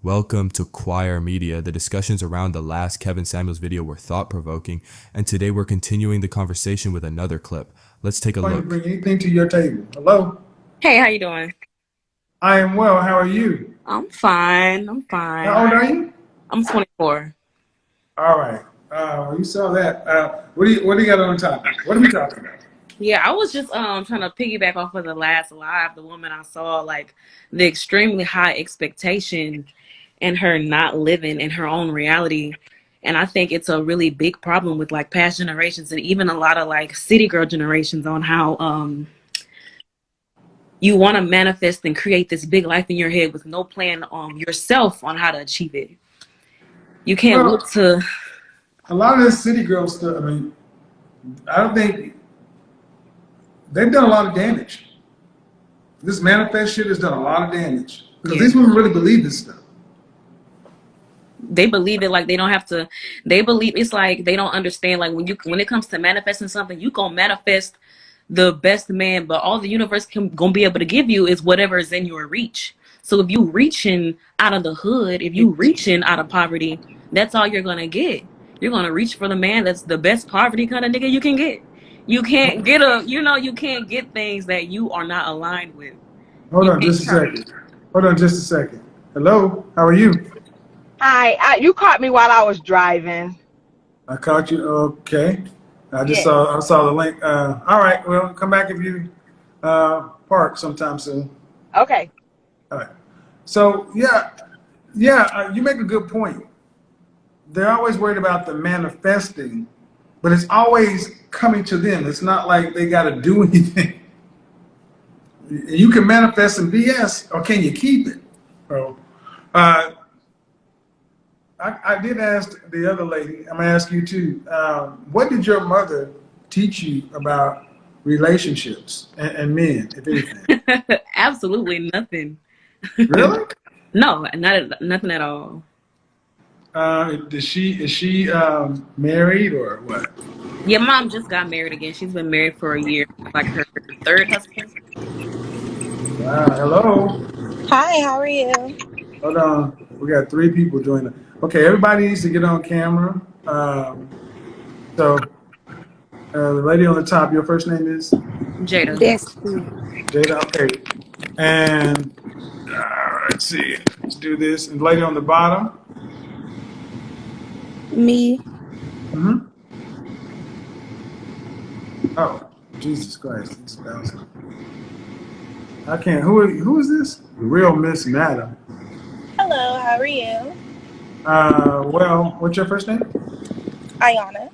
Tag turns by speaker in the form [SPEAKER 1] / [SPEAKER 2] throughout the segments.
[SPEAKER 1] Welcome to Choir Media. The discussions around the last Kevin Samuels video were thought-provoking, and today we're continuing the conversation with another clip. Let's take a look.
[SPEAKER 2] Bring anything to your table. Hello?
[SPEAKER 3] Hey, how you doing?
[SPEAKER 2] I am well. How are you?
[SPEAKER 3] I'm fine.
[SPEAKER 2] How old are you?
[SPEAKER 3] I'm 24.
[SPEAKER 2] All right. You saw that. What do you got on top? What are we talking about?
[SPEAKER 3] Yeah, I was just trying to piggyback off of the last live. The woman I saw, like the extremely high expectation and her not living in her own reality. And I think it's a really big problem with like past generations and even a lot of like city girl generations on how you want to manifest and create this big life in your head with no plan on yourself on how to achieve it. You can't look to
[SPEAKER 2] a lot of this city girl stuff. I mean, I don't think they've done a lot of damage. This manifest shit has done a lot of damage because these women really believe this stuff.
[SPEAKER 3] They believe it like they don't have to. They believe it's like they don't understand. Like when it comes to manifesting something, you gonna manifest the best man, but all the universe gonna be able to give you is whatever is in your reach. So if you reaching out of the hood, if you reaching out of poverty, that's all you're gonna get. You're gonna reach for the man that's the best poverty kind of nigga you can get. You can't get you can't get things that you are not aligned with.
[SPEAKER 2] Hold on just a second. Hello, how are you?
[SPEAKER 4] Hi, you caught me while I was driving.
[SPEAKER 2] I caught you. Okay. I saw the link. All right. Well, come back if you park sometime soon.
[SPEAKER 4] Okay.
[SPEAKER 2] All right. So you make a good point. They're always worried about the manifesting, but it's always coming to them. It's not like they got to do anything. You can manifest some BS, or can you keep it? So, I did ask the other lady, I'm going to ask you too, what did your mother teach you about relationships and men, if anything?
[SPEAKER 3] Absolutely nothing.
[SPEAKER 2] Really?
[SPEAKER 3] No, nothing at all.
[SPEAKER 2] Is she married or what?
[SPEAKER 3] Yeah, mom just got married again. She's been married for a year, like her third husband.
[SPEAKER 2] Hello.
[SPEAKER 5] Hi, how are you?
[SPEAKER 2] Hold on. We got 3 people joining. Okay, everybody needs to get on camera. The lady on the top, your first name is?
[SPEAKER 3] Jada.
[SPEAKER 5] Destiny.
[SPEAKER 2] Jada, okay. And let's see. Let's do this. And the lady on the bottom?
[SPEAKER 5] Me.
[SPEAKER 2] Mm-hmm. Oh, Jesus Christ. This bouncing. I can't. Who is this? The real Miss Madam.
[SPEAKER 5] Hello, how are you?
[SPEAKER 2] Well, what's your first name?
[SPEAKER 5] Ayana.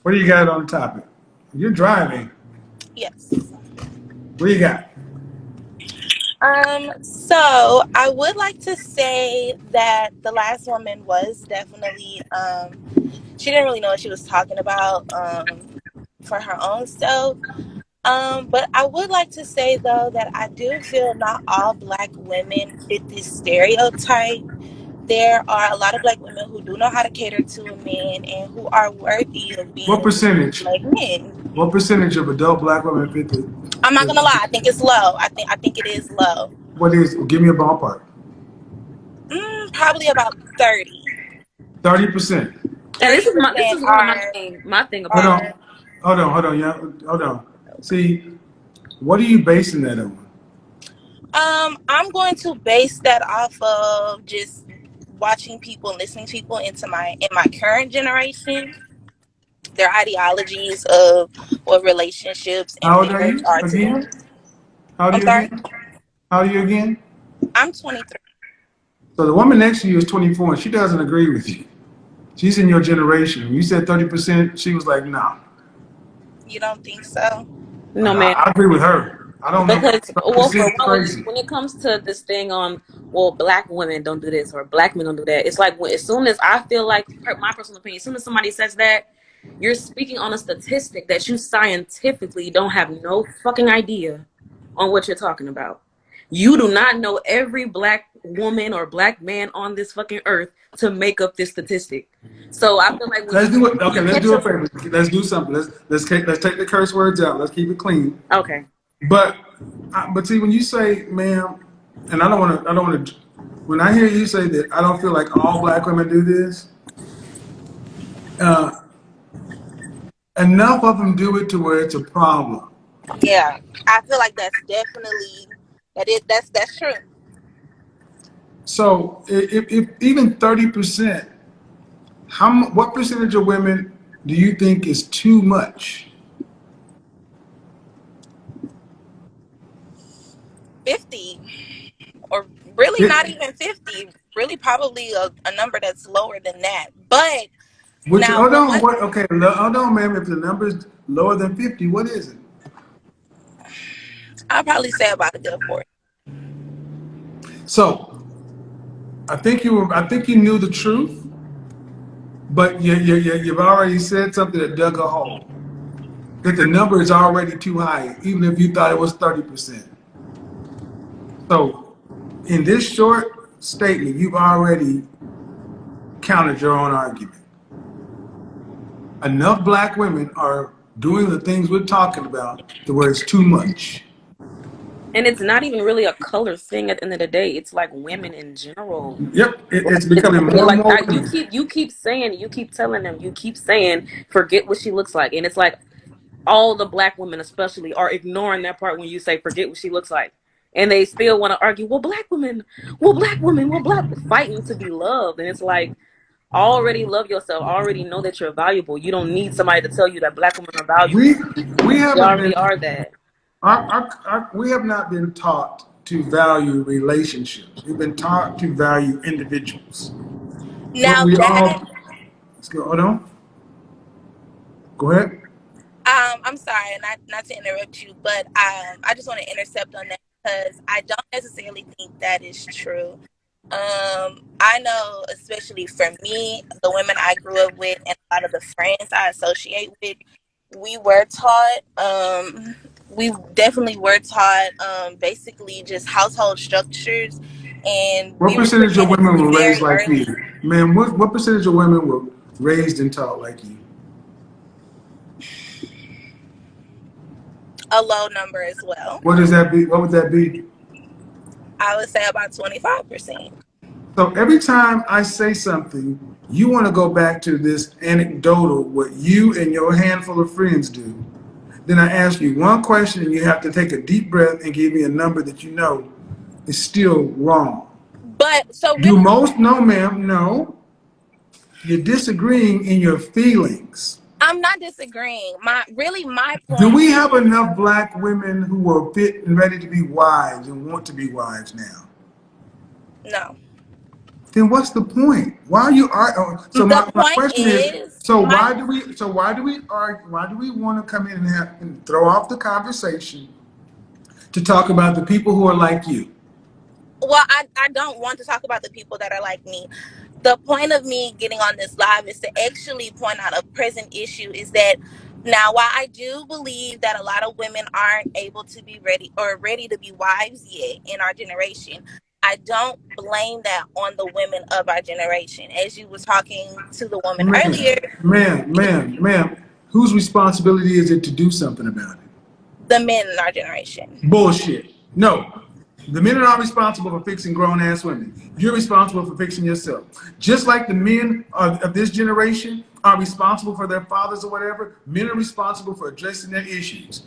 [SPEAKER 2] What do you got on the topic? You're driving.
[SPEAKER 5] Yes.
[SPEAKER 2] What do you got?
[SPEAKER 5] So I would like to say that the last woman was definitely she didn't really know what she was talking about for her own self. But I would like to say though that I do feel not all Black women fit this stereotype. There are a lot of Black women who do know how to cater to a man and who are worthy of being
[SPEAKER 2] What percentage?
[SPEAKER 5] Black men.
[SPEAKER 2] What percentage of adult Black women fit the?
[SPEAKER 5] I'm not gonna lie, I think it's low. I think it is low.
[SPEAKER 2] What is? Give me a ballpark.
[SPEAKER 5] Probably about 30.
[SPEAKER 2] 30%.
[SPEAKER 3] And this is one of my thing about it.
[SPEAKER 2] Hold on, yeah. Hold on. See, what are you basing that on?
[SPEAKER 5] I'm going to base that off of just watching people and listening to people in my current generation, their ideologies of what relationships and
[SPEAKER 2] How old are
[SPEAKER 5] marriage
[SPEAKER 2] you
[SPEAKER 5] are to them.
[SPEAKER 2] again? How old are
[SPEAKER 5] I'm
[SPEAKER 2] you
[SPEAKER 5] sorry?
[SPEAKER 2] again? How old are you again?
[SPEAKER 5] I'm 23.
[SPEAKER 2] So the woman next to you is 24 and she doesn't agree with you. She's in your generation. When you said 30%, she was like, no.
[SPEAKER 5] You don't think so?
[SPEAKER 3] No, man.
[SPEAKER 2] I agree with her. I don't know.
[SPEAKER 3] Because for
[SPEAKER 2] Crazy.
[SPEAKER 3] when it comes to this thing on Black women don't do this or Black men don't do that, it's like as soon as I feel like my personal opinion, as soon as somebody says that, you're speaking on a statistic that you scientifically don't have no fucking idea on what you're talking about. You do not know every Black woman or Black man on this fucking earth to make up this statistic. So I feel like
[SPEAKER 2] let's do it. Okay, let's do a favor. Let's do something. Let's take the curse words out. Let's keep it clean.
[SPEAKER 3] Okay.
[SPEAKER 2] But see, when you say, ma'am, and I don't want to when I hear you say that I don't feel like all black women do this, uh, enough of them do it to where it's a problem.
[SPEAKER 5] Yeah, I feel like that's definitely that's true.
[SPEAKER 2] So if even 30%, what percentage of women do you think is too much?
[SPEAKER 5] 50, or really
[SPEAKER 2] It,
[SPEAKER 5] not even 50. Really, probably a number that's lower than that. But
[SPEAKER 2] which
[SPEAKER 5] now,
[SPEAKER 2] hold
[SPEAKER 5] but
[SPEAKER 2] on,
[SPEAKER 5] what
[SPEAKER 2] what? Okay, hold on, ma'am. If the number is lower than 50, what is it?
[SPEAKER 5] I'll probably say about a good 40.
[SPEAKER 2] So I think you knew the truth, but you've already said something that dug a hole. That the number is already too high, even if you thought it was 30%. So in this short statement, you've already countered your own argument. Enough black women are doing the things we're talking about to where it's too much.
[SPEAKER 3] And it's not even really a color thing at the end of the day. It's like women in general.
[SPEAKER 2] Yep, it's
[SPEAKER 3] It's
[SPEAKER 2] becoming more and
[SPEAKER 3] like
[SPEAKER 2] more
[SPEAKER 3] you
[SPEAKER 2] women.
[SPEAKER 3] keep saying, you keep telling them, you keep saying, forget what she looks like, and it's like all the black women especially are ignoring that part when you say forget what she looks like, and they still want to argue. Well, black women, fighting to be loved, and it's like already love yourself, already know that you're valuable. You don't need somebody to tell you that black women are
[SPEAKER 2] We
[SPEAKER 3] valuable.
[SPEAKER 2] we
[SPEAKER 3] You
[SPEAKER 2] haven't been
[SPEAKER 3] already are that.
[SPEAKER 2] we have not been taught to value relationships. We've been taught to value individuals. When
[SPEAKER 5] Now
[SPEAKER 2] we
[SPEAKER 5] that
[SPEAKER 2] all let's go. Hold on. Go ahead.
[SPEAKER 5] I'm sorry, not to interrupt you, but I just want to intercept on that because I don't necessarily think that is true. I know, especially for me, the women I grew up with and a lot of the friends I associate with, we were taught, we definitely were taught, basically just household structures, and
[SPEAKER 2] What
[SPEAKER 5] we were
[SPEAKER 2] percentage of
[SPEAKER 5] presented to
[SPEAKER 2] women
[SPEAKER 5] be
[SPEAKER 2] were raised
[SPEAKER 5] very
[SPEAKER 2] like you?
[SPEAKER 5] early
[SPEAKER 2] Man, what percentage of women were raised and taught like you?
[SPEAKER 5] a low number as well.
[SPEAKER 2] What does that be? What would that be?
[SPEAKER 5] I would say about 25%.
[SPEAKER 2] So every time I say something, you want to go back to this anecdotal, what you and your handful of friends do. Then I ask you one question and you have to take a deep breath and give me a number that you know is still wrong.
[SPEAKER 5] But so
[SPEAKER 2] You
[SPEAKER 5] really,
[SPEAKER 2] most, no ma'am, no. You're disagreeing in your feelings.
[SPEAKER 5] I'm not disagreeing. My
[SPEAKER 2] Do
[SPEAKER 5] point
[SPEAKER 2] we have
[SPEAKER 5] is
[SPEAKER 2] enough black women who are fit and ready to be wives and want to be wives now?
[SPEAKER 5] no.
[SPEAKER 2] Then what's the point? Why are you arguing? So
[SPEAKER 5] The
[SPEAKER 2] my
[SPEAKER 5] point
[SPEAKER 2] question is,
[SPEAKER 5] is
[SPEAKER 2] so
[SPEAKER 5] my
[SPEAKER 2] why do we argue, why do we want to come in and throw off the conversation to talk about the people who are like you?
[SPEAKER 5] well, I don't want to talk about the people that are like me. The point of me getting on this live is to actually point out a present issue is that now while I do believe that a lot of women aren't able to be ready or ready to be wives yet in our generation, I don't blame that on the women of our generation. As you were talking to the woman earlier,
[SPEAKER 2] Ma'am, whose responsibility is it to do something about it?
[SPEAKER 5] the men in our generation.
[SPEAKER 2] Bullshit. No. The men are not responsible for fixing grown ass women. You're responsible for fixing yourself. Just like the men of this generation are responsible for their fathers or whatever, men are responsible for addressing their issues.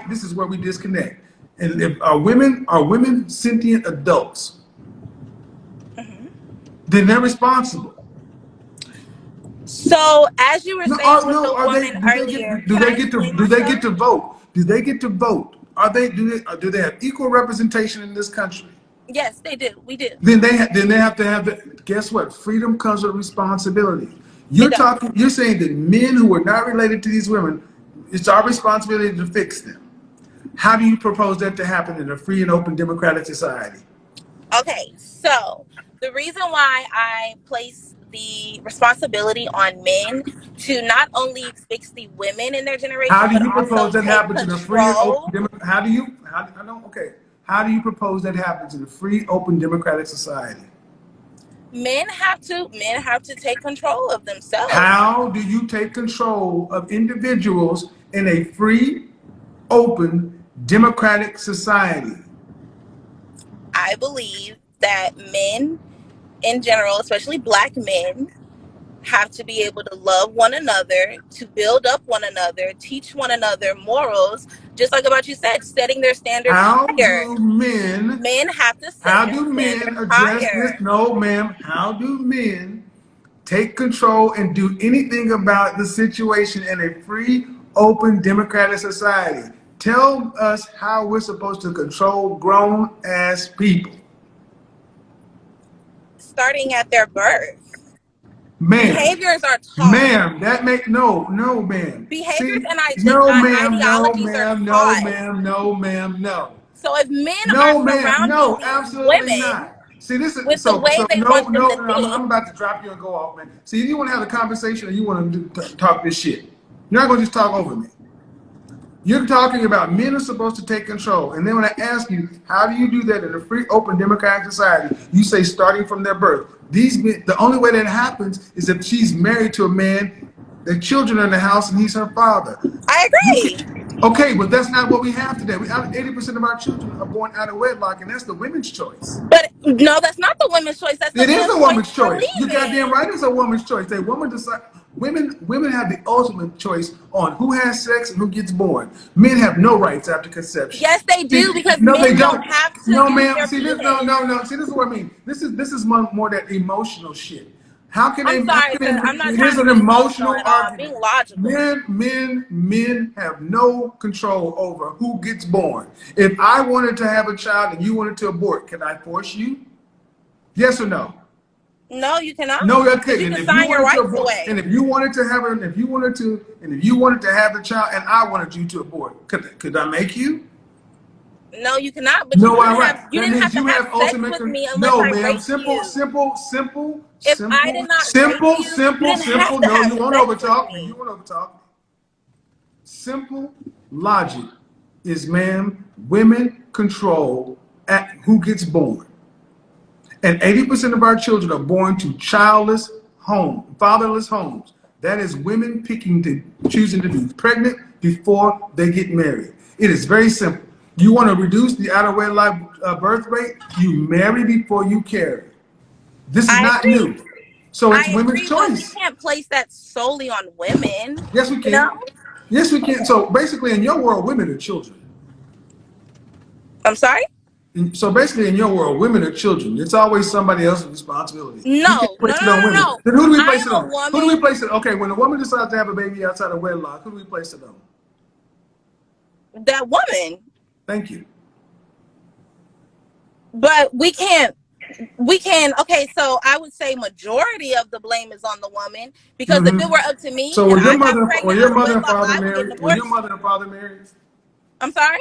[SPEAKER 2] This is where we disconnect. And if are women sentient adults,
[SPEAKER 5] Mhm.
[SPEAKER 2] then they're responsible.
[SPEAKER 5] So, as you were
[SPEAKER 2] No,
[SPEAKER 5] saying with
[SPEAKER 2] no,
[SPEAKER 5] the
[SPEAKER 2] are they?
[SPEAKER 5] woman earlier, can I explain
[SPEAKER 2] Do they get
[SPEAKER 5] myself?
[SPEAKER 2] to vote? Do they get to vote? Do they have equal representation in this country?
[SPEAKER 5] Yes, they do. We do.
[SPEAKER 2] Then they have to have the, guess what? Freedom comes with responsibility.
[SPEAKER 5] It does.
[SPEAKER 2] You're saying that men who are not related to these women, it's our responsibility to fix them. How do you propose that to happen in a free and open democratic society?
[SPEAKER 5] Okay, so the reason why I place the responsibility on men to not only fix the women in their
[SPEAKER 2] How
[SPEAKER 5] generation,
[SPEAKER 2] do
[SPEAKER 5] but
[SPEAKER 2] you
[SPEAKER 5] also
[SPEAKER 2] propose that
[SPEAKER 5] take
[SPEAKER 2] happens in a free and open
[SPEAKER 5] control,
[SPEAKER 2] how do you how, I don't okay. How do you propose that happens in a free, open, democratic society?
[SPEAKER 5] men have to take control of themselves.
[SPEAKER 2] How do you take control of individuals in a free, open, democratic society?
[SPEAKER 5] I believe that men in general, especially Black men, have to be able to love one another, to build up one another, teach one another morals, just like about you said, setting their standard
[SPEAKER 2] How
[SPEAKER 5] higher.
[SPEAKER 2] do men
[SPEAKER 5] Men have to set
[SPEAKER 2] How
[SPEAKER 5] their
[SPEAKER 2] do
[SPEAKER 5] standard
[SPEAKER 2] men address this?
[SPEAKER 5] higher.
[SPEAKER 2] No, ma'am. How do men take control and do anything about the situation in a free, open, democratic society? Tell us how we're supposed to control grown ass people.
[SPEAKER 5] Starting at their birth.
[SPEAKER 2] Ma'am,
[SPEAKER 5] Behaviors are taught.
[SPEAKER 2] ma'am, that make no, ma'am.
[SPEAKER 5] Behaviors
[SPEAKER 2] See,
[SPEAKER 5] and
[SPEAKER 2] no, ma'am, no,
[SPEAKER 5] ideologies are
[SPEAKER 2] ma'am, no,
[SPEAKER 5] taught.
[SPEAKER 2] ma'am, no, ma'am, no.
[SPEAKER 5] So if men are
[SPEAKER 2] No, ma'am.
[SPEAKER 5] surrounding
[SPEAKER 2] No,
[SPEAKER 5] these
[SPEAKER 2] absolutely
[SPEAKER 5] women
[SPEAKER 2] not. See, this is
[SPEAKER 5] with the way they
[SPEAKER 2] no,
[SPEAKER 5] want them
[SPEAKER 2] no,
[SPEAKER 5] to
[SPEAKER 2] no. I'm
[SPEAKER 5] think,
[SPEAKER 2] about to drop you and go off, man. See, if you want to have a conversation or you want to talk this shit, you're not going to just talk over me. You're talking about men are supposed to take control. And then when I ask you, how do you do that in a free, open, democratic society? You say starting from their birth. These men, the only way that happens is if she's married to a man, their children are in the house, and he's her father.
[SPEAKER 5] I agree.
[SPEAKER 2] Okay, but that's not what we have today. 80% of our children are born out of wedlock, and that's the women's choice.
[SPEAKER 5] But no, that's not the women's choice. That's the
[SPEAKER 2] It is
[SPEAKER 5] men's
[SPEAKER 2] a woman's
[SPEAKER 5] for
[SPEAKER 2] choice. You goddamn
[SPEAKER 5] leaving.
[SPEAKER 2] right, it's a woman's choice. They woman decide. Women have the ultimate choice on who has sex and who gets born. Men have no rights after conception.
[SPEAKER 5] Yes, they do,
[SPEAKER 2] See,
[SPEAKER 5] because
[SPEAKER 2] no, they
[SPEAKER 5] men
[SPEAKER 2] don't.
[SPEAKER 5] don't have to
[SPEAKER 2] No,
[SPEAKER 5] use
[SPEAKER 2] ma'am.
[SPEAKER 5] their
[SPEAKER 2] See this?
[SPEAKER 5] penis.
[SPEAKER 2] No. See, this is what I mean. This is more that emotional shit. How can
[SPEAKER 5] I'm
[SPEAKER 2] they? How
[SPEAKER 5] sorry,
[SPEAKER 2] can
[SPEAKER 5] sir. I'm
[SPEAKER 2] they?
[SPEAKER 5] not
[SPEAKER 2] It
[SPEAKER 5] trying
[SPEAKER 2] is
[SPEAKER 5] to
[SPEAKER 2] an
[SPEAKER 5] be emotional
[SPEAKER 2] emotional
[SPEAKER 5] at all. I'm
[SPEAKER 2] argument.
[SPEAKER 5] being logical.
[SPEAKER 2] Men have no control over who gets born. If I wanted to have a child and you wanted to abort, can I force you? Yes or no?
[SPEAKER 5] No, you cannot.
[SPEAKER 2] No, I
[SPEAKER 5] Because
[SPEAKER 2] couldn't.
[SPEAKER 5] you
[SPEAKER 2] And
[SPEAKER 5] can
[SPEAKER 2] if you
[SPEAKER 5] sign your
[SPEAKER 2] wanted to
[SPEAKER 5] rights
[SPEAKER 2] abort,
[SPEAKER 5] away.
[SPEAKER 2] and if you wanted to have it, if you wanted to have the child, and I wanted you to abort, could I make you?
[SPEAKER 5] No, you cannot. But you
[SPEAKER 2] No, I
[SPEAKER 5] didn't have
[SPEAKER 2] right.
[SPEAKER 5] you
[SPEAKER 2] That
[SPEAKER 5] didn't have
[SPEAKER 2] means
[SPEAKER 5] to
[SPEAKER 2] you
[SPEAKER 5] have
[SPEAKER 2] have
[SPEAKER 5] sex
[SPEAKER 2] ultimate.
[SPEAKER 5] with me unless
[SPEAKER 2] No,
[SPEAKER 5] I
[SPEAKER 2] ma'am.
[SPEAKER 5] raped
[SPEAKER 2] Simple,
[SPEAKER 5] you.
[SPEAKER 2] simple, simple,
[SPEAKER 5] If I
[SPEAKER 2] simple,
[SPEAKER 5] did not rape
[SPEAKER 2] simple,
[SPEAKER 5] you, you
[SPEAKER 2] simple,
[SPEAKER 5] didn't have
[SPEAKER 2] simple.
[SPEAKER 5] to
[SPEAKER 2] No,
[SPEAKER 5] have
[SPEAKER 2] you won't
[SPEAKER 5] sex with
[SPEAKER 2] overtalk me.
[SPEAKER 5] me.
[SPEAKER 2] You won't overtalk me. Simple logic is, ma'am, women control at who gets born. And 80% of our children are born to childless homes, fatherless homes. That is women choosing to be pregnant before they get married. It is very simple. You want to reduce the out of wedlock birth rate, you marry before you carry. This is
[SPEAKER 5] I
[SPEAKER 2] not
[SPEAKER 5] agree.
[SPEAKER 2] new. So it's
[SPEAKER 5] I
[SPEAKER 2] women's
[SPEAKER 5] agree, but we
[SPEAKER 2] choice.
[SPEAKER 5] can't place that solely on women.
[SPEAKER 2] Yes, we
[SPEAKER 5] You know?
[SPEAKER 2] can. Yes, we can. So basically, in your world, women are children.
[SPEAKER 5] I'm sorry?
[SPEAKER 2] So basically, in your world, women are children. It's always somebody else's responsibility. We can't
[SPEAKER 5] No, no,
[SPEAKER 2] place
[SPEAKER 5] no,
[SPEAKER 2] it on
[SPEAKER 5] no,
[SPEAKER 2] women.
[SPEAKER 5] no.
[SPEAKER 2] Then who do we
[SPEAKER 5] I
[SPEAKER 2] place it
[SPEAKER 5] am a
[SPEAKER 2] on? Who do we
[SPEAKER 5] woman.
[SPEAKER 2] place it? Okay, when a woman decides to have a baby outside of wedlock, who do we place it on?
[SPEAKER 5] That woman.
[SPEAKER 2] Thank you.
[SPEAKER 5] But okay, so I would say majority of the blame is on the woman, because if it were up to me
[SPEAKER 2] So
[SPEAKER 5] and
[SPEAKER 2] were
[SPEAKER 5] I got
[SPEAKER 2] were
[SPEAKER 5] pregnant
[SPEAKER 2] your
[SPEAKER 5] out of
[SPEAKER 2] mother and
[SPEAKER 5] wedlock,
[SPEAKER 2] father
[SPEAKER 5] I would get an
[SPEAKER 2] married? Were your
[SPEAKER 5] abortion.
[SPEAKER 2] mother and father married?
[SPEAKER 5] I'm sorry?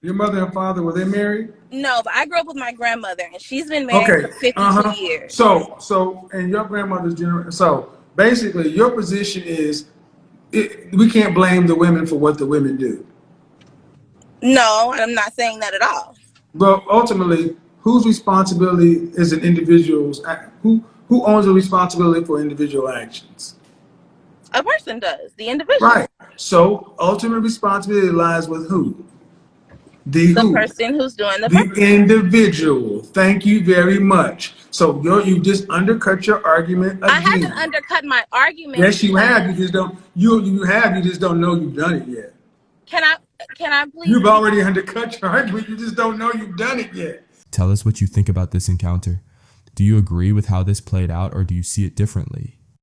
[SPEAKER 2] Your mother and father, were they married?
[SPEAKER 5] No, but I grew up with my grandmother and she's been married
[SPEAKER 2] Okay.
[SPEAKER 5] for 52
[SPEAKER 2] Uh-huh.
[SPEAKER 5] years.
[SPEAKER 2] So and your grandmother's generation. So basically, your position is we can't blame the women for what the women do.
[SPEAKER 5] No, I'm not saying that at all.
[SPEAKER 2] But ultimately, whose responsibility is an individual's who owns the responsibility for individual actions?
[SPEAKER 5] A person does, the individual.
[SPEAKER 2] Right. So ultimate responsibility lies with who? The
[SPEAKER 5] The
[SPEAKER 2] who?
[SPEAKER 5] person who's doing the
[SPEAKER 2] The
[SPEAKER 5] birthing.
[SPEAKER 2] individual. Thank you very much. So you just undercut your argument
[SPEAKER 5] I haven't
[SPEAKER 2] again.
[SPEAKER 5] undercut my argument
[SPEAKER 2] Yes, you have. You
[SPEAKER 5] because
[SPEAKER 2] just don't. You just don't know you've done it yet.
[SPEAKER 5] can I please
[SPEAKER 2] You've
[SPEAKER 5] speak?
[SPEAKER 2] already undercut your argument. You just don't know you've done it yet.
[SPEAKER 1] Tell us what you think about this encounter. Do you agree with how this played out, or do you see it differently?